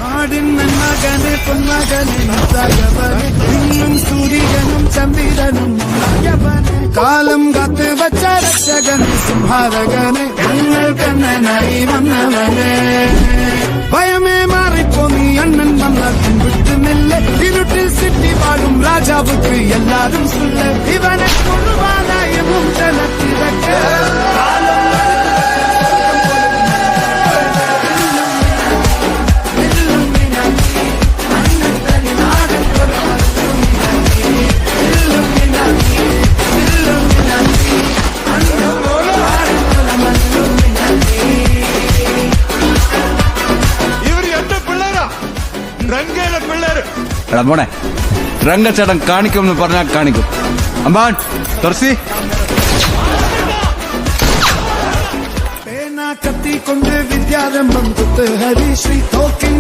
നാടിൻ മകനെ പൊന്മകനെ നിസ്സായവനെ ഇന്നും സൂര്യനും ചന്ദ്രനും കാലം കാത്ത് വച്ച രക്ഷകനെ സംഹാരകനെ ഞങ്ങൾ കണ്ണനായി വന്നവനെ ഭയമേ മാറിപ്പോ നീ അണ്ണൻ വന്നാൽ വിട്ടുന്നില്ല ഇരുട്ടിൽ സിറ്റി വാഴും രാജാവുക്ക് എല്ലാരും സുല്ല ഇവനെ കൊള്ളുവാനായും ജനത്തിരക്ക് എടാ മോനെ രംഗച്ചേട്ടൻ കാണിക്കുമെന്ന് പറഞ്ഞാൽ കാണിക്കും. അമ്പാൻ തുറസി പേന കത്തിക്കൊണ്ട് വിദ്യാരംഭം കുത്ത് ഹരിശ്രീ തോക്കിൻ